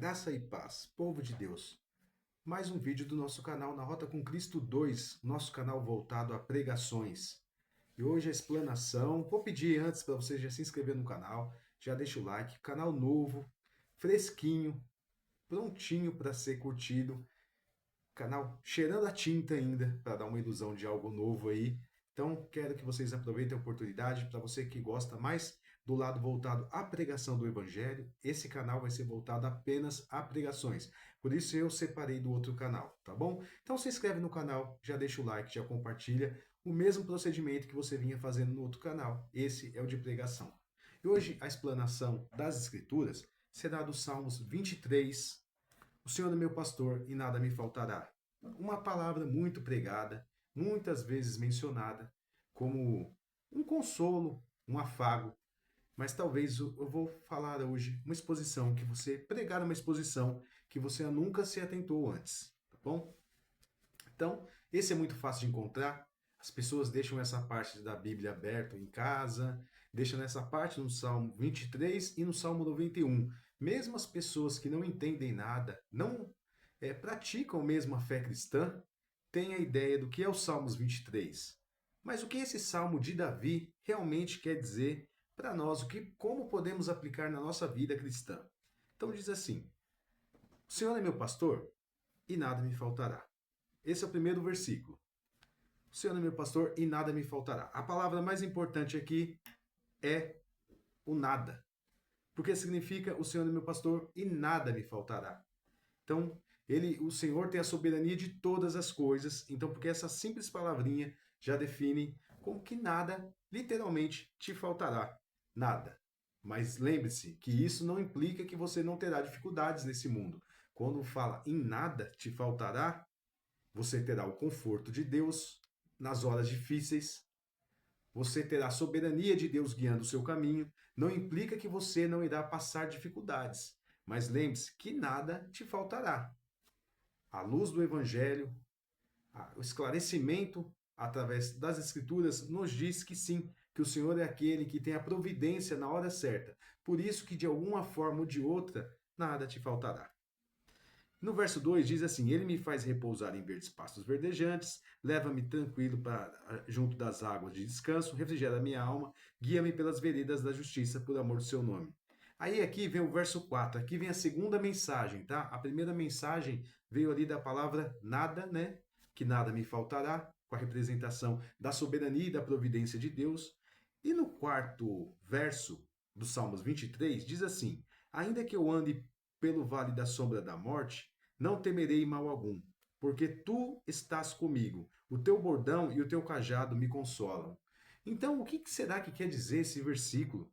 Graça e paz, povo de Deus. Mais um vídeo do nosso canal Na Rota com Cristo 2, nosso canal voltado a pregações. E hoje a explanação, vou pedir antes para você já se inscrever no canal, já deixa o like, canal novo, fresquinho, prontinho para ser curtido, canal cheirando a tinta ainda, para dar uma ilusão de algo novo aí. Então, quero que vocês aproveitem a oportunidade. Para você que gosta mais do lado voltado à pregação do Evangelho, esse canal vai ser voltado apenas a pregações. Por isso eu separei do outro canal, tá bom? Então se inscreve no canal, já deixa o like, já compartilha. O mesmo procedimento que você vinha fazendo no outro canal. Esse é o de pregação. E hoje a explanação das Escrituras será dos Salmos 23. O Senhor é meu pastor e nada me faltará. Uma palavra muito pregada, muitas vezes mencionada, como um consolo, um afago. Mas talvez eu vou falar hoje uma exposição que você pregar uma exposição que você nunca se atentou antes, tá bom? Então, esse é muito fácil de encontrar. As pessoas deixam essa parte da Bíblia aberta em casa, deixam essa parte no Salmo 23 e no Salmo 91. Mesmo as pessoas que não entendem nada, não praticam mesmo a fé cristã, têm a ideia do que é o Salmos 23. Mas o que esse Salmo de Davi realmente quer dizer para nós, como podemos aplicar na nossa vida cristã? Então diz assim: O Senhor é meu pastor e nada me faltará. Esse é o primeiro versículo. O Senhor é meu pastor e nada me faltará. A palavra mais importante aqui é o nada, porque significa o Senhor é meu pastor e nada me faltará. Então, o Senhor tem a soberania de todas as coisas, então porque essa simples palavrinha já define como que nada, literalmente, te faltará. Nada. Mas lembre-se que isso não implica que você não terá dificuldades nesse mundo. Quando fala em nada te faltará, você terá o conforto de Deus nas horas difíceis. Você terá a soberania de Deus guiando o seu caminho. Não implica que você não irá passar dificuldades. Mas lembre-se que nada te faltará. A luz do Evangelho, o esclarecimento através das Escrituras nos diz que sim, que o Senhor é aquele que tem a providência na hora certa. Por isso que de alguma forma ou de outra, nada te faltará. No verso 2 diz assim: Ele me faz repousar em verdes pastos verdejantes, leva-me tranquilo para junto das águas de descanso, refrigera minha alma, guia-me pelas veredas da justiça por amor do seu nome. Aí aqui vem o verso 4, aqui vem a segunda mensagem, tá? A primeira mensagem veio ali da palavra nada, né? Que nada me faltará, com a representação da soberania e da providência de Deus. E no quarto verso do Salmos 23 diz assim: Ainda que eu ande pelo vale da sombra da morte, não temerei mal algum, porque tu estás comigo. O teu bordão e o teu cajado me consolam. Então, o que será que quer dizer esse versículo?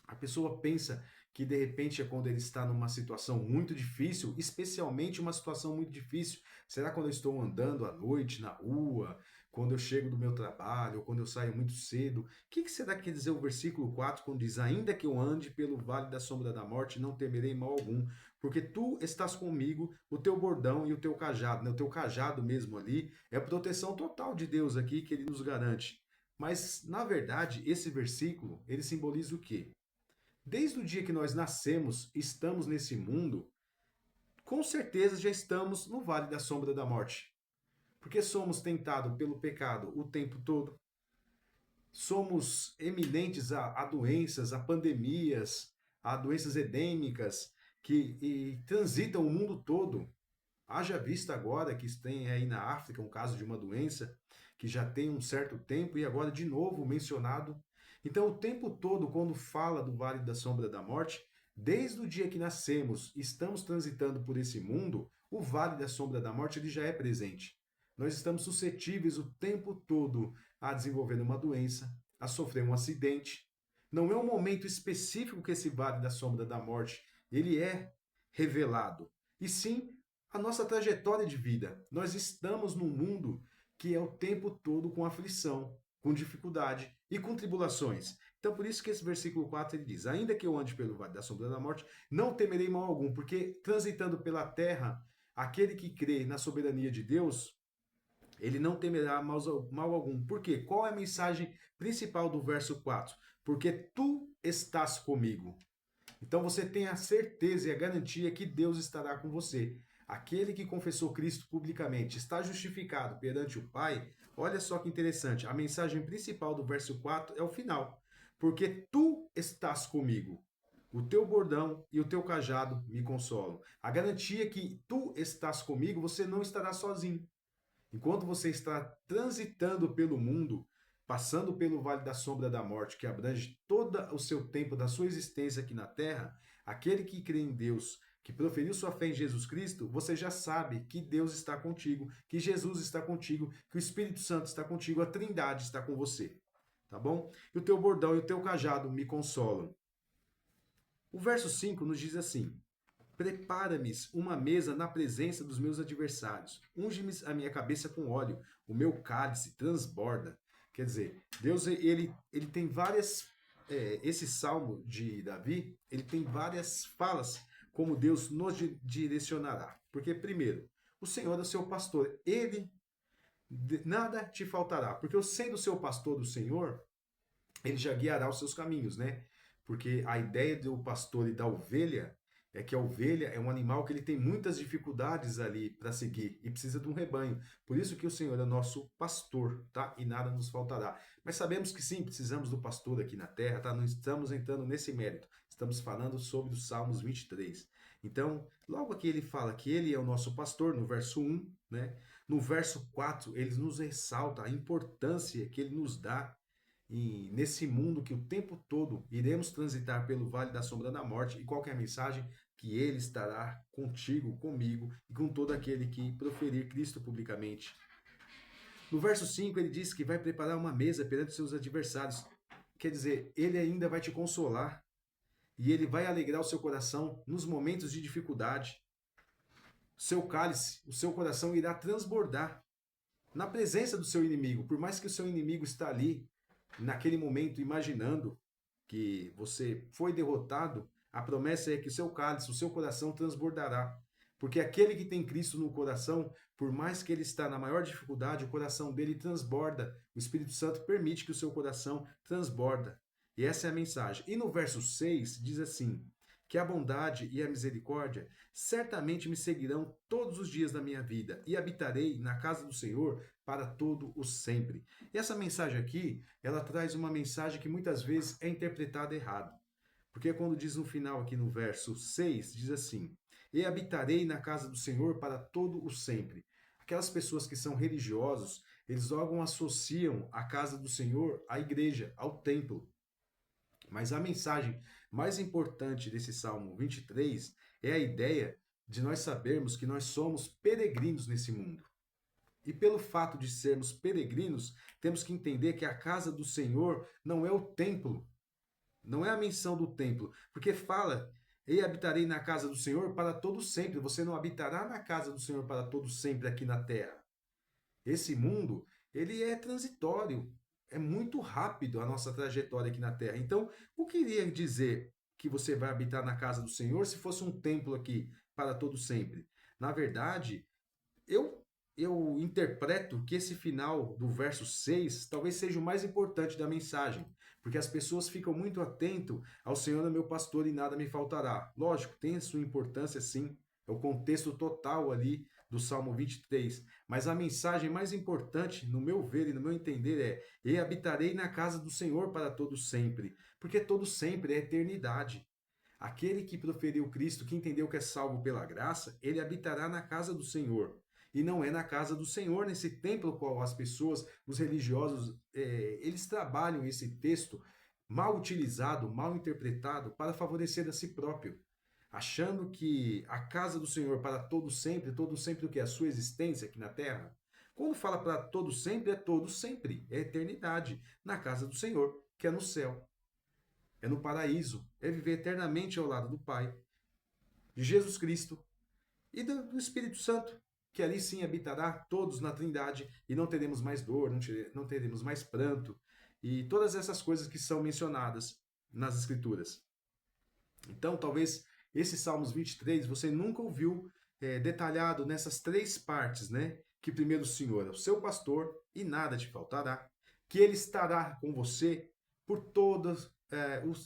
A pessoa pensa que de repente é quando ele está numa situação muito difícil, especialmente uma situação muito difícil. Será quando eu estou andando à noite na rua, quando eu chego do meu trabalho, ou quando eu saio muito cedo? O que será que quer dizer o versículo 4 quando diz: Ainda que eu ande pelo vale da sombra da morte, não temerei mal algum, porque tu estás comigo, o teu bordão e o teu cajado, né? O teu cajado mesmo ali é a proteção total de Deus aqui que ele nos garante. Mas, na verdade, esse versículo, ele simboliza o quê? Desde o dia que nós nascemos, estamos nesse mundo, com certeza já estamos no vale da sombra da morte. Porque somos tentados pelo pecado o tempo todo. Somos eminentes a doenças, a doenças endêmicas que transitam o mundo todo. Haja vista agora que tem aí na África um caso de uma doença que já tem um certo tempo e agora de novo mencionado. Então, o tempo todo, quando fala do Vale da Sombra da Morte, desde o dia que nascemos, estamos transitando por esse mundo, o Vale da Sombra da Morte ele já é presente. Nós estamos suscetíveis o tempo todo a desenvolver uma doença, a sofrer um acidente. Não é um momento específico que esse Vale da Sombra da Morte ele é revelado, e sim a nossa trajetória de vida. Nós estamos num mundo que é o tempo todo com aflição, com dificuldade e com tribulações. Então, por isso que esse versículo 4 ele diz: Ainda que eu ande pelo vale da sombra da morte, não temerei mal algum, porque transitando pela terra, aquele que crê na soberania de Deus, ele não temerá mal algum. Por quê? Qual é a mensagem principal do verso 4? Porque tu estás comigo. Então você tem a certeza e a garantia que Deus estará com você. Aquele que confessou Cristo publicamente está justificado perante o Pai. Olha só que interessante, a mensagem principal do verso 4 é o final. Porque tu estás comigo, o teu bordão e o teu cajado me consolam. A garantia é que tu estás comigo, você não estará sozinho. Enquanto você está transitando pelo mundo, passando pelo vale da sombra da morte, que abrange todo o seu tempo da sua existência aqui na terra, aquele que crê em Deus, que proferiu sua fé em Jesus Cristo, você já sabe que Deus está contigo, que Jesus está contigo, que o Espírito Santo está contigo, a Trindade está com você. Tá bom? E o teu bordão e o teu cajado me consolam. O verso 5 nos diz assim: prepara-me uma mesa na presença dos meus adversários. Unge-me a minha cabeça com óleo. O meu cálice transborda. Quer dizer, Deus ele tem várias. Esse salmo de Davi, ele tem várias falas como Deus nos direcionará. Porque, primeiro, o Senhor é o seu pastor. Ele nada te faltará. Porque eu sendo o seu pastor do Senhor, ele já guiará os seus caminhos, né? Porque a ideia do pastor e da ovelha é que a ovelha é um animal que ele tem muitas dificuldades ali para seguir e precisa de um rebanho. Por isso que o Senhor é nosso pastor, tá? E nada nos faltará. Mas sabemos que sim, precisamos do pastor aqui na terra, tá? Não estamos entrando nesse mérito. Estamos falando sobre os Salmos 23. Então, logo aqui ele fala que ele é o nosso pastor, no verso 1, né? No verso 4, ele nos ressalta a importância que ele nos dá e nesse mundo que o tempo todo iremos transitar pelo vale da sombra da morte, e qual que é a mensagem? Que ele estará contigo, comigo e com todo aquele que proferir Cristo publicamente. No verso 5 ele diz que vai preparar uma mesa perante seus adversários. Quer dizer, ele ainda vai te consolar e ele vai alegrar o seu coração nos momentos de dificuldade. Seu cálice, o seu coração irá transbordar na presença do seu inimigo, por mais que o seu inimigo está ali naquele momento imaginando que você foi derrotado, a promessa é que o seu cálice, o seu coração transbordará. Porque aquele que tem Cristo no coração, por mais que ele está na maior dificuldade, o coração dele transborda. O Espírito Santo permite que o seu coração transborda. E essa é a mensagem. E no verso 6 diz assim: que a bondade e a misericórdia certamente me seguirão todos os dias da minha vida, e habitarei na casa do Senhor para todo o sempre. E essa mensagem aqui, ela traz uma mensagem que muitas vezes é interpretada errado. Porque quando diz no final aqui no verso 6, diz assim: e habitarei na casa do Senhor para todo o sempre. Aquelas pessoas que são religiosos, eles logo associam a casa do Senhor à igreja, ao templo. Mas a mensagem mais importante desse Salmo 23 é a ideia de nós sabermos que nós somos peregrinos nesse mundo. E pelo fato de sermos peregrinos, temos que entender que a casa do Senhor não é o templo, não é a menção do templo, porque fala: "E habitarei na casa do Senhor para todo sempre". Você não habitará na casa do Senhor para todo sempre aqui na terra. Esse mundo, ele é transitório, é muito rápido a nossa trajetória aqui na terra. Então, o que iria dizer que você vai habitar na casa do Senhor se fosse um templo aqui para todo sempre? Na verdade, eu interpreto que esse final do verso 6 talvez seja o mais importante da mensagem, porque as pessoas ficam muito atentas ao Senhor é meu pastor e nada me faltará. Lógico, tem a sua importância sim, é o contexto total ali do Salmo 23, mas a mensagem mais importante, no meu ver e no meu entender, é: e habitarei na casa do Senhor para todo sempre, porque todo sempre é eternidade. Aquele que proferiu Cristo, que entendeu que é salvo pela graça, ele habitará na casa do Senhor. E não é na casa do Senhor, nesse templo qual as pessoas, os religiosos, eles trabalham esse texto mal utilizado, mal interpretado, para favorecer a si próprio, achando que a casa do Senhor para todo sempre o que é a sua existência aqui na terra. Quando fala para todo sempre, é eternidade, na casa do Senhor, que é no céu, é no paraíso, é viver eternamente ao lado do Pai, de Jesus Cristo e do Espírito Santo, que ali sim habitará todos na Trindade e não teremos mais dor, não teremos mais pranto e todas essas coisas que são mencionadas nas Escrituras. Então, talvez esse Salmos 23 você nunca ouviu detalhado nessas três partes, né? Que primeiro o Senhor é o seu pastor e nada te faltará, que ele estará com você por toda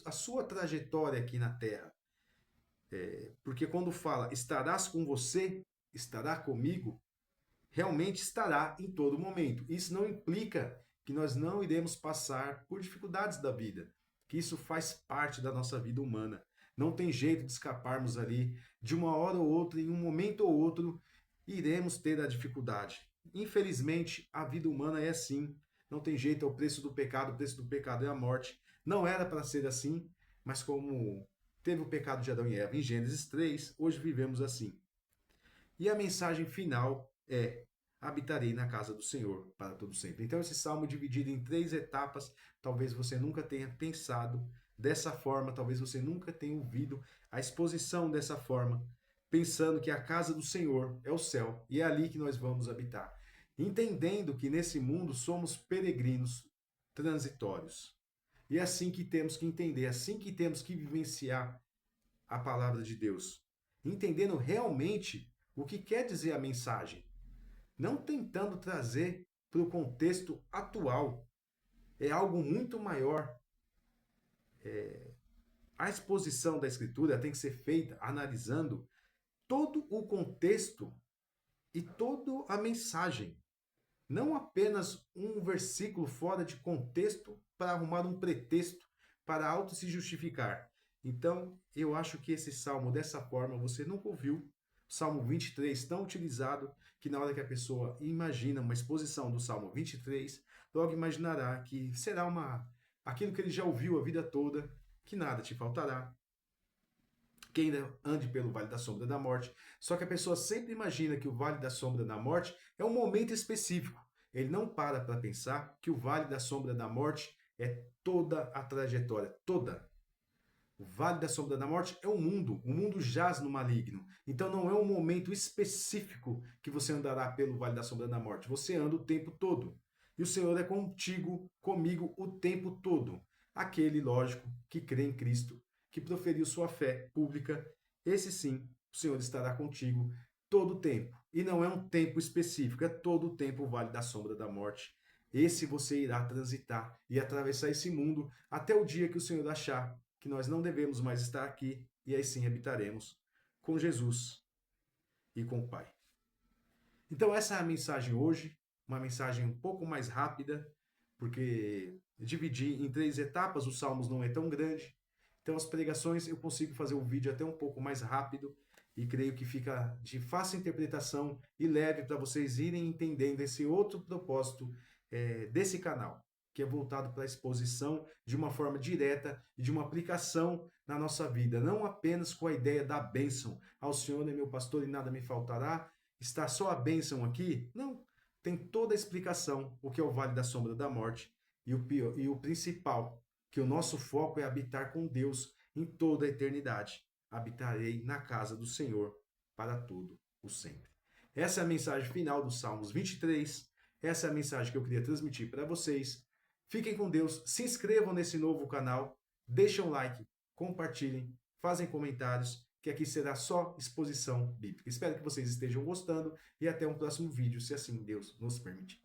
a sua trajetória aqui na terra. Porque quando fala estarás com você, estará comigo, realmente estará em todo momento. Isso não implica que nós não iremos passar por dificuldades da vida, que isso faz parte da nossa vida humana. Não tem jeito de escaparmos ali, de uma hora ou outra, em um momento ou outro, iremos ter a dificuldade. Infelizmente, a vida humana é assim. Não tem jeito, é o preço do pecado é a morte. Não era para ser assim, mas como teve o pecado de Adão e Eva em Gênesis 3, hoje vivemos assim. E a mensagem final é: habitarei na casa do Senhor para todo sempre. Então, esse salmo é dividido em 3 etapas. Talvez você nunca tenha pensado dessa forma, talvez você nunca tenha ouvido a exposição dessa forma, pensando que a casa do Senhor é o céu e é ali que nós vamos habitar. Entendendo que nesse mundo somos peregrinos transitórios. E é assim que temos que entender, é assim que temos que vivenciar a palavra de Deus, entendendo realmente o que quer dizer a mensagem, não tentando trazer para o contexto atual. É algo muito maior. A exposição da Escritura tem que ser feita analisando todo o contexto e toda a mensagem. Não apenas um versículo fora de contexto para arrumar um pretexto para auto se justificar. Então, eu acho que esse salmo, dessa forma, você nunca ouviu. O Salmo 23, tão utilizado, que na hora que a pessoa imagina uma exposição do Salmo 23, logo imaginará que será aquilo que ele já ouviu a vida toda, que nada te faltará, que ainda ande pelo vale da sombra da morte. Só que a pessoa sempre imagina que o vale da sombra da morte é um momento específico. Ele não para pensar que o vale da sombra da morte é toda a trajetória, toda. O vale da sombra da morte é o mundo jaz no maligno. Então não é um momento específico que você andará pelo vale da sombra da morte, você anda o tempo todo. E o Senhor é contigo, comigo, o tempo todo. Aquele, lógico, que crê em Cristo, que proferiu sua fé pública, esse sim, o Senhor estará contigo todo o tempo. E não é um tempo específico, é todo o tempo o vale da sombra da morte. Esse você irá transitar e atravessar esse mundo até o dia que o Senhor achar que nós não devemos mais estar aqui e aí sim habitaremos com Jesus e com o Pai. Então essa é a mensagem hoje, uma mensagem um pouco mais rápida, porque dividi em 3 etapas, os salmos não é tão grande, então as pregações eu consigo fazer o vídeo até um pouco mais rápido e creio que fica de fácil interpretação e leve para vocês irem entendendo esse outro propósito desse canal, que é voltado para a exposição de uma forma direta e de uma aplicação na nossa vida, não apenas com a ideia da bênção. Ao Senhor é meu pastor e nada me faltará. Está só a bênção aqui? Não. Tem toda a explicação, o que é o vale da sombra da morte. E o pior, e o principal, que o nosso foco é habitar com Deus em toda a eternidade. Habitarei na casa do Senhor para todo o sempre. Essa é a mensagem final dos Salmos 23. Essa é a mensagem que eu queria transmitir para vocês. Fiquem com Deus, se inscrevam nesse novo canal, deixem um like, compartilhem, fazem comentários, que aqui será só exposição bíblica. Espero que vocês estejam gostando e até um próximo vídeo, se assim Deus nos permitir.